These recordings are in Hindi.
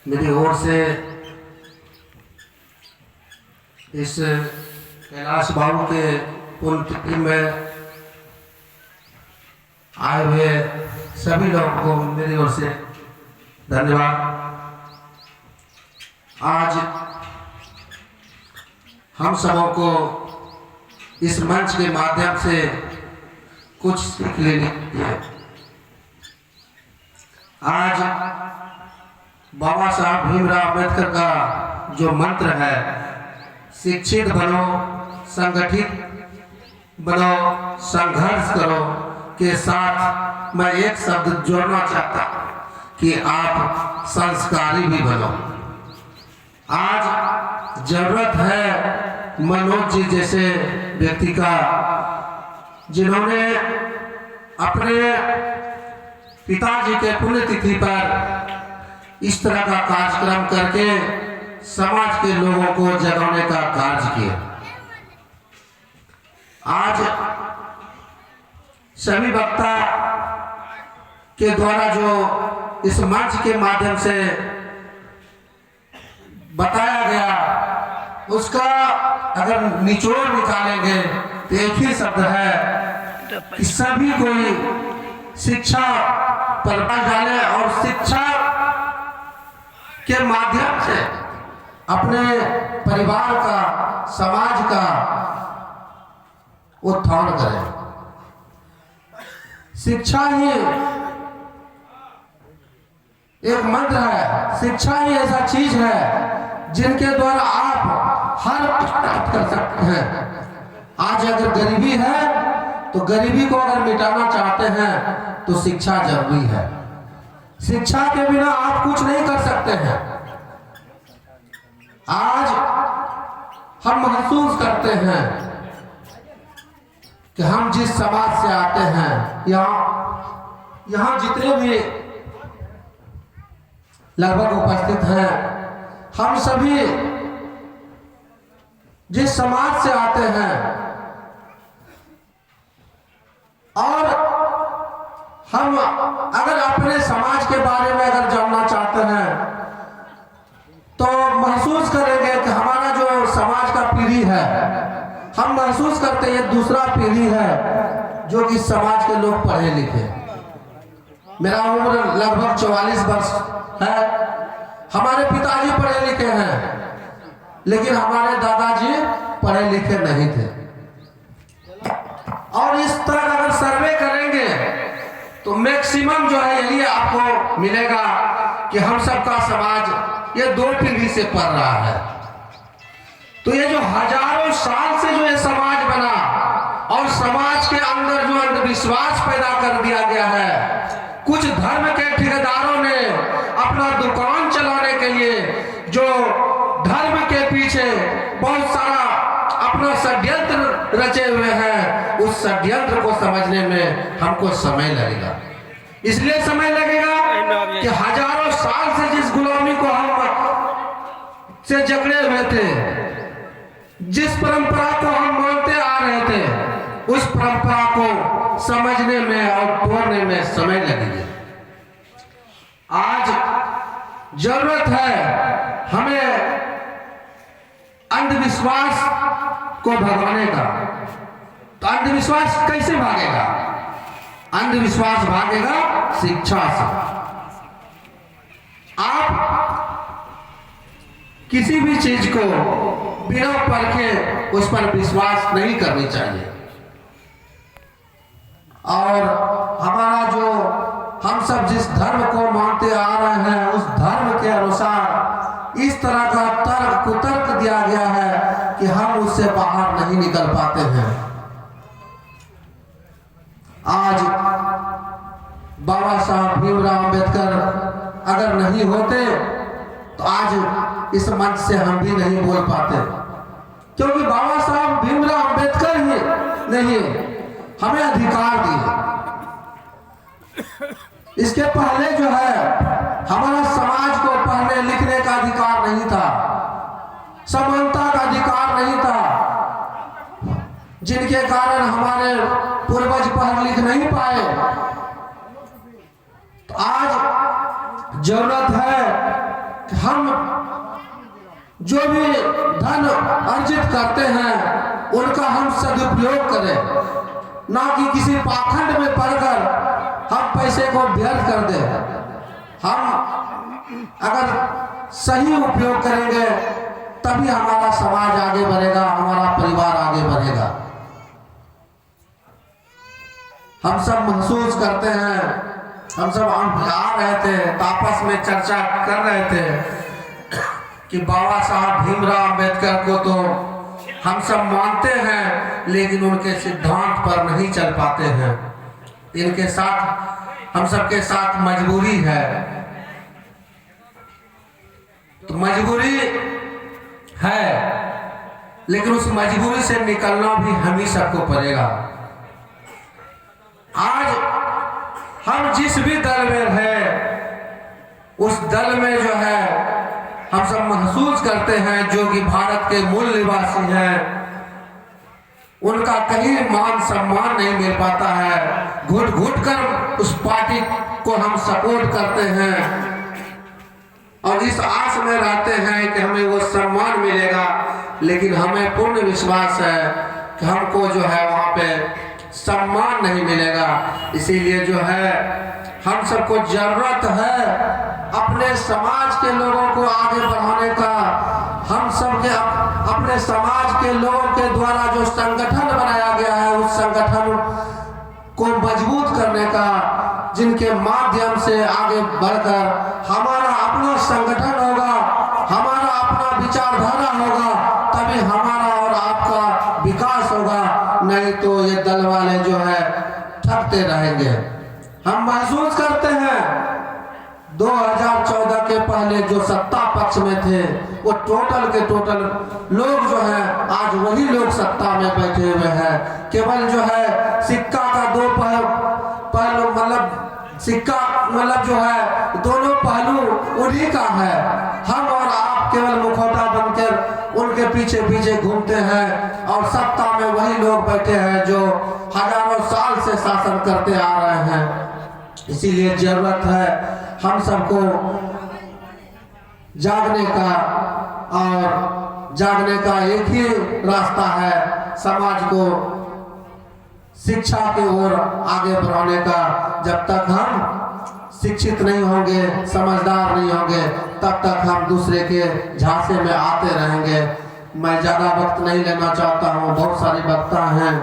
मेरी ओर से इस कैलाश बाबू के पुण्यतिथि में आए हुए सभी लोगों को मेरी ओर से धन्यवाद। आज हम सबों को इस मंच के माध्यम से कुछ सीख लेनी है। आज बाबा साहब भीमराव अम्बेडकर का जो मंत्र है, शिक्षित बनो, संगठित बनो, संघर्ष करो के साथ मैं एक शब्द जोड़ना चाहता कि आप संस्कारी भी बनो। आज जरूरत है मनोज जी जैसे व्यक्ति का, जिन्होंने अपने पिताजी के पुण्यतिथि पर इस तरह का कार्यक्रम करके समाज के लोगों को जगाने का कार्य किया। आज सभी वक्ता के द्वारा जो इस मंच के माध्यम से बताया गया, उसका अगर निचोड़ निकालेंगे तो एक ही शब्द है कि सभी कोई शिक्षा पर बल डाले और शिक्षा के माध्यम से अपने परिवार का, समाज का उत्थान करें। शिक्षा ही एक मंत्र है, शिक्षा ही ऐसा चीज है जिनके द्वारा आप हर कुछ प्राप्त कर सकते हैं। आज अगर गरीबी है तो गरीबी को अगर मिटाना चाहते हैं तो शिक्षा जरूरी है। शिक्षा के बिना आप कुछ नहीं कर सकते हैं। आज हम महसूस करते हैं कि हम जिस समाज से आते हैं, यहाँ जितने भी लगभग उपस्थित हैं, हम सभी जिस समाज से आते हैं और हम अगर अपने समाज के बारे में अगर जानना चाहते हैं तो महसूस करेंगे कि हमारा जो समाज का पीढ़ी है, हम महसूस करते हैं दूसरा पीढ़ी है जो कि समाज के लोग पढ़े लिखे। मेरा उम्र लगभग 44 वर्ष है। हमारे पिताजी पढ़े लिखे हैं, लेकिन हमारे दादाजी पढ़े लिखे नहीं थे। और इस तरह अगर सर्वे करेंगे तो मैक्सिमम जो है यही आपको मिलेगा कि हम सबका समाज ये 2 पीढ़ी से पढ़ रहा है। तो ये जो हजारों साल से जो ये समाज बना और समाज के अंदर जो अंधविश्वास पैदा कर दिया गया है, कुछ धर्म के ठेकेदारों ने अपना दुकान चलाने के लिए जो धर्म के पीछे बहुत सारा अपना षड्यंत्र रचे हुए हैं, उस षड्यंत्र को समझने में हमको समय लगेगा। इसलिए समय लगेगा कि हजारों साल से जिस गुलामी को हम से जकड़े हुए थे, जिस परंपरा को हम मानते आ रहे थे, उस परंपरा को समझने में और तोड़ने में समय लगेगा। आज जरूरत है हमें अंधविश्वास को भगाने का। तो अंधविश्वास कैसे भागेगा? अंधविश्वास भागेगा शिक्षा से। आप किसी भी चीज को बिना परखे उस पर विश्वास नहीं करनी चाहिए। और हमारा जो हम सब जिस धर्म को मानते आ रहे हैं, उस धर्म के अनुसार इस तरह का तर्क कुतर्क दिया गया है कि हम उससे बाहर नहीं निकल पाते हैं। आज बाबा साहब भीमराव अम्बेडकर अगर नहीं होते तो आज इस मंच से हम भी नहीं बोल पाते, क्योंकि बाबा साहब भीमराव अम्बेडकर ही नहीं हमें अधिकार दिए। इसके पहले जो है हमारा समाज को पढ़ने लिखने का अधिकार नहीं था, समानता का अधिकार नहीं था, जिनके कारण हमारे पूर्वज पढ़ लिख नहीं पाए। तो आज जरूरत है कि हम जो भी धन अर्जित करते हैं उनका हम सदुपयोग करें, ना कि किसी पाखंड में पड़कर हम पैसे को व्यर्थ कर दें। हम अगर सही उपयोग करेंगे तभी हमारा समाज आगे बढ़ेगा, हमारा परिवार आगे बढ़ेगा। हम सब महसूस करते हैं, हम सब आ रहे थे तो आपस में चर्चा कर रहे थे कि बाबा साहब भीमराव अंबेडकर को तो हम सब मानते हैं लेकिन उनके सिद्धांत पर नहीं चल पाते हैं। इनके साथ हम सबके साथ मजबूरी है, तो मजबूरी है लेकिन उस मजबूरी से निकलना भी हम ही सबको पड़ेगा। आज हम जिस भी दल में है उस दल में जो है हम सब महसूस करते हैं जो कि भारत के मूल निवासी हैं उनका कहीं मान सम्मान नहीं मिल पाता है। घुट घुट कर उस पार्टी को हम सपोर्ट करते हैं और इस आस में रहते हैं कि हमें वो सम्मान मिलेगा, लेकिन हमें पूर्ण विश्वास है कि हमको जो है वहाँ पे सम्मान नहीं मिलेगा। इसीलिए जो है हम सबको जरूरत है अपने समाज के लोगों को आगे बढ़ाने का। हम सब के अपने समाज के लोगों के द्वारा जो संगठन बनाया गया है उस संगठन को मजबूत करने का, जिनके माध्यम से आगे बढ़कर हमारा अपना संगठन होगा, हमारा अपना विचारधारा होगा, तभी हमारा और आपका विकास होगा। नहीं तो ये दल वाले जो है ठगते रहेंगे। हम महसूस करते हैं 2014 के पहले जो सत्ता पक्ष में थे वो टोटल के टोटल लोग जो है आज वही लोग सत्ता में बैठे हुए हैं। केवल जो है सिक्का का दो पहलू मतलब सिक्का मतलब जो है दोनों पहलू उन्हीं का है। हम और आप केवल मुखौटा बनकर उनके पीछे पीछे घूमते हैं और सत्ता में वही लोग बैठे हैं जो हजारों साल से शासन करते आ रहे हैं। इसीलिए जरूरत है हम सबको जागने का, और जागने का एक ही रास्ता है समाज को शिक्षा की ओर आगे बढ़ाने का। जब तक हम शिक्षित नहीं होंगे, समझदार नहीं होंगे, तब तक हम दूसरे के झांसे में आते रहेंगे। मैं ज़्यादा वक्त नहीं लेना चाहता हूँ, बहुत सारी वक्ता हैं।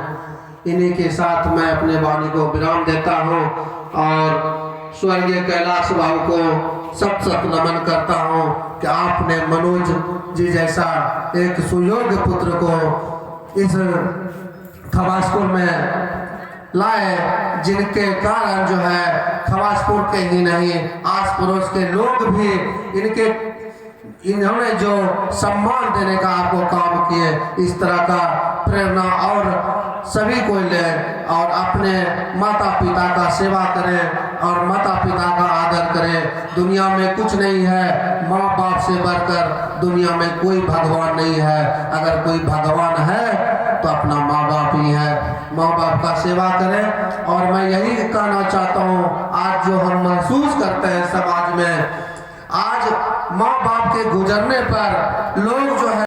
इन्हीं के साथ मैं अपने वाणी को विराम देता हूँ और स्वर्गीय कैलाश बाबू को सत सत नमन करता हूँ कि आपने मनोज जी जैसा एक सुयोग्य पुत्र को इस खवासपुर में लाए, जिनके कारण जो है खवासपुर के ही नहीं आस पड़ोस के लोग भी इन्होंने जो सम्मान देने का आपको काम किए, इस तरह का प्रेरणा और सभी को लें और अपने माता पिता का सेवा करें और माता पिता का आदर करें। दुनिया में कुछ नहीं है माँ बाप से बढ़कर, दुनिया में कोई भगवान नहीं है। अगर कोई भगवान है तो अपना माँ बाप ही है। माँ बाप का सेवा करें। और मैं यही कहना चाहता हूँ, आज जो हम महसूस करते हैं समाज में, आज माँ बाप के गुजरने पर लोग जो है